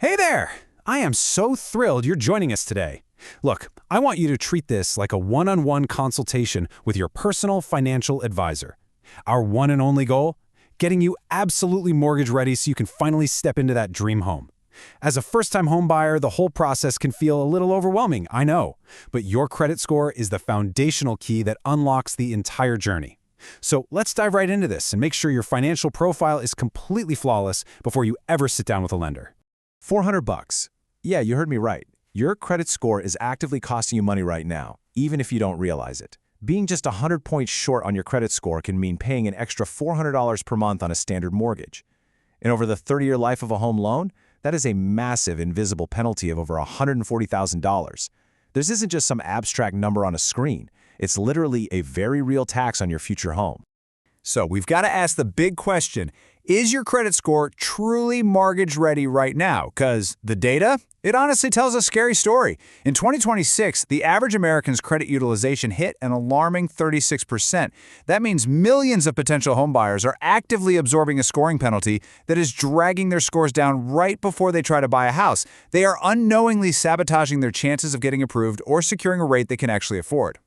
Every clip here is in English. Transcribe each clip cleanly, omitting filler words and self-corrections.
Hey there! I am so thrilled you're joining us today. Look, I want you to treat this like a one-on-one consultation with your personal financial advisor. Our one and only goal? Getting you absolutely mortgage ready so you can finally step into that dream home. As a first-time home buyer, the whole process can feel a little overwhelming, I know. But your credit score is the foundational key that unlocks the entire journey. So let's dive right into this and make sure your financial profile is completely flawless before you ever sit down with a lender. $400. Yeah, you heard me right. Your credit score is actively costing you money right now, even if you don't realize it. Being just 100 points short on your credit score can mean paying an extra $400 per month on a standard mortgage. And over the 30-year life of a home loan, that is a massive invisible penalty of over $140,000. This isn't just some abstract number on a screen. It's literally a very real tax on your future home. So we've got to ask the big question, is your credit score truly mortgage ready right now? Because the data, it honestly tells a scary story. In 2026, the average American's credit utilization hit an alarming 36%. That means millions of potential homebuyers are actively absorbing a scoring penalty that is dragging their scores down right before they try to buy a house. They are unknowingly sabotaging their chances of getting approved or securing a rate they can actually afford.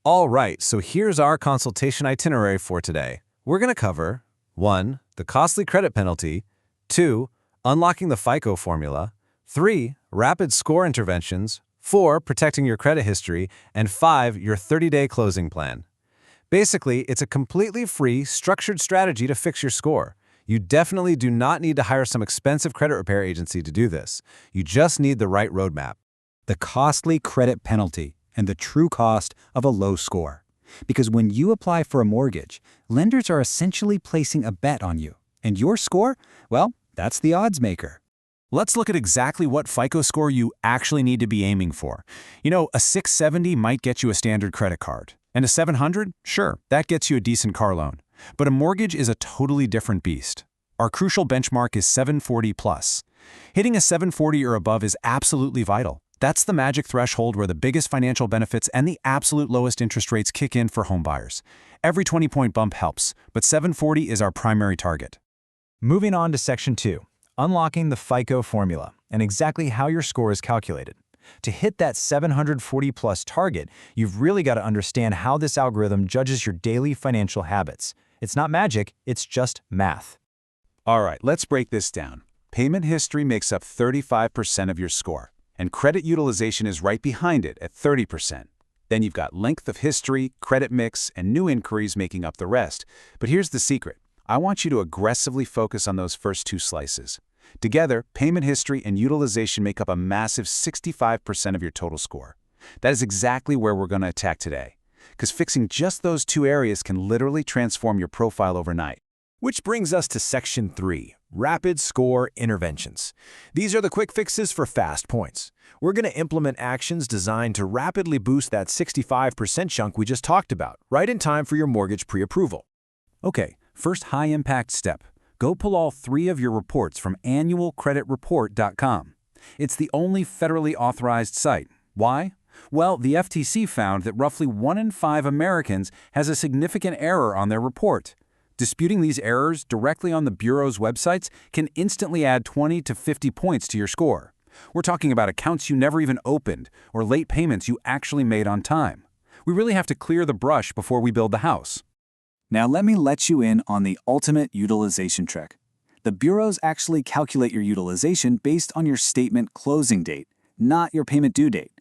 All right, so here's our consultation itinerary for today. We're going to cover 1. The costly credit penalty, 2. Unlocking the FICO formula, 3. Rapid score interventions, 4. Protecting your credit history, and 5. Your 30-day closing plan. Basically, it's a completely free, structured strategy to fix your score. You definitely do not need to hire some expensive credit repair agency to do this. You just need the right roadmap. The costly credit penalty and the true cost of a low score. Because when you apply for a mortgage, lenders are essentially placing a bet on you. And your score? Well, that's the odds maker. Let's look at exactly what FICO score you actually need to be aiming for. You know, a 670 might get you a standard credit card. And a 700? Sure, that gets you a decent car loan. But a mortgage is a totally different beast. Our crucial benchmark is 740 plus. Hitting a 740 or above is absolutely vital. That's the magic threshold where the biggest financial benefits and the absolute lowest interest rates kick in for homebuyers. Every 20-point bump helps, but 740 is our primary target. Moving on to Section 2, unlocking the FICO formula and exactly how your score is calculated. To hit that 740-plus target, you've really got to understand how this algorithm judges your daily financial habits. It's not magic, it's just math. All right, let's break this down. Payment history makes up 35% of your score, and credit utilization is right behind it at 30%. Then you've got length of history, credit mix, and new inquiries making up the rest. But here's the secret. I want you to aggressively focus on those first two slices. Together, payment history and utilization make up a massive 65% of your total score. That is exactly where we're going to attack today, because fixing just those two areas can literally transform your profile overnight. Which brings us to Section 3, Rapid Score Interventions. These are the quick fixes for fast points. We're going to implement actions designed to rapidly boost that 65% chunk we just talked about, right in time for your mortgage pre-approval. Okay, first high-impact step. Go pull all 3 of your reports from annualcreditreport.com. It's the only federally authorized site. Why? Well, the FTC found that roughly 1 in 5 Americans has a significant error on their report. Disputing these errors directly on the Bureau's websites can instantly add 20 to 50 points to your score. We're talking about accounts you never even opened or late payments you actually made on time. We really have to clear the brush before we build the house. Now let me let you in on the ultimate utilization trick. The bureaus actually calculate your utilization based on your statement closing date, not your payment due date.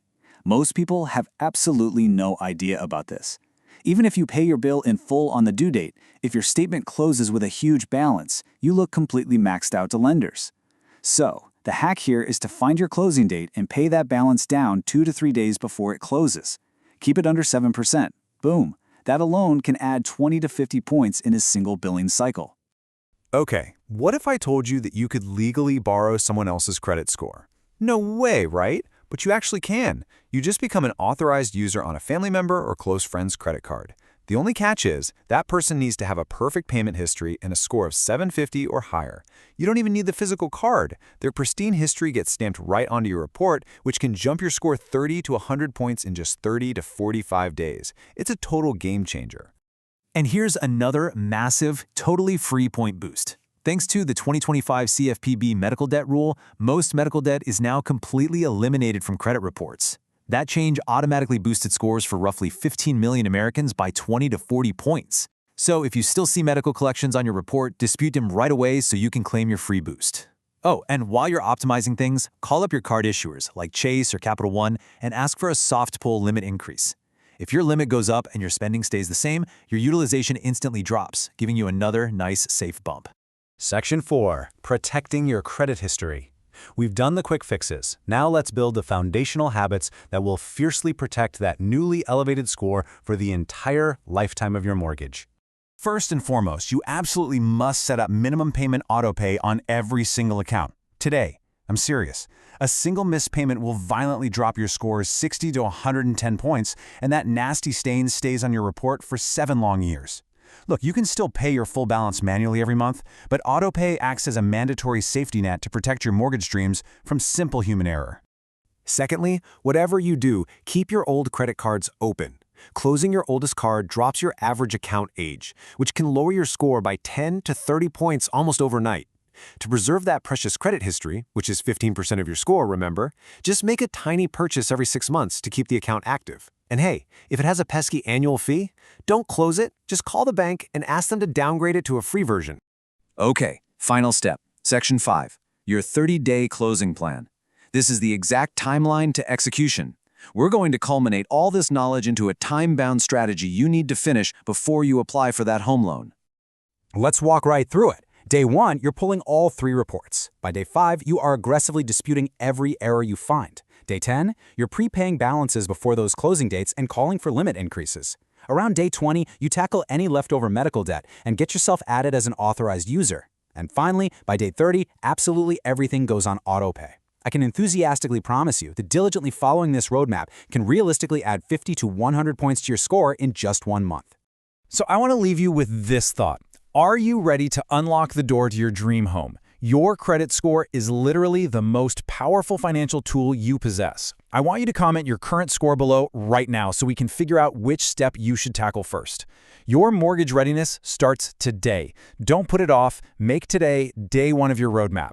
Most people have absolutely no idea about this. Even if you pay your bill in full on the due date, if your statement closes with a huge balance, you look completely maxed out to lenders. So, the hack here is to find your closing date and pay that balance down 2 to 3 days before it closes. Keep it under 7%. Boom. That alone can add 20 to 50 points in a single billing cycle. Okay, what if I told you that you could legally borrow someone else's credit score? No way, right? But you actually can. You just become an authorized user on a family member or close friend's credit card. The only catch is that person needs to have a perfect payment history and a score of 750 or higher. You don't even need the physical card. Their pristine history gets stamped right onto your report, which can jump your score 30 to 100 points in just 30 to 45 days. It's a total game changer. And here's another massive, totally free point boost. Thanks to the 2025 CFPB medical debt rule, most medical debt is now completely eliminated from credit reports. That change automatically boosted scores for roughly 15 million Americans by 20 to 40 points. So if you still see medical collections on your report, dispute them right away so you can claim your free boost. Oh, and while you're optimizing things, call up your card issuers like Chase or Capital One and ask for a soft pull limit increase. If your limit goes up and your spending stays the same, your utilization instantly drops, giving you another nice, safe bump. Section 4. Protecting your credit history. We've done the quick fixes. Now let's build the foundational habits that will fiercely protect that newly elevated score for the entire lifetime of your mortgage. First and foremost, you absolutely must set up minimum payment autopay on every single account. Today, I'm serious. A single missed payment will violently drop your scores 60 to 110 points, and that nasty stain stays on your report for 7 long years. Look, you can still pay your full balance manually every month, but autopay acts as a mandatory safety net to protect your mortgage streams from simple human error. Secondly, whatever you do, keep your old credit cards open. Closing your oldest card drops your average account age, which can lower your score by 10 to 30 points almost overnight. To preserve that precious credit history, which is 15% of your score, remember, just make a tiny purchase every 6 months to keep the account active. And hey, if it has a pesky annual fee, don't close it, just call the bank and ask them to downgrade it to a free version. Okay, final step. Section 5. Your 30-day closing plan. This is the exact timeline to execution. We're going to culminate all this knowledge into a time-bound strategy you need to finish before you apply for that home loan. Let's walk right through it. Day 1, you're pulling all 3 reports. By day 5, you are aggressively disputing every error you find. Day 10, you're prepaying balances before those closing dates and calling for limit increases. Around day 20, you tackle any leftover medical debt and get yourself added as an authorized user. And finally, by day 30, absolutely everything goes on autopay. I can enthusiastically promise you that diligently following this roadmap can realistically add 50 to 100 points to your score in just 1 month. So I want to leave you with this thought. Are you ready to unlock the door to your dream home? Your credit score is literally the most powerful financial tool you possess. I want you to comment your current score below right now so we can figure out which step you should tackle first. Your mortgage readiness starts today. Don't put it off. Make today day 1 of your roadmap.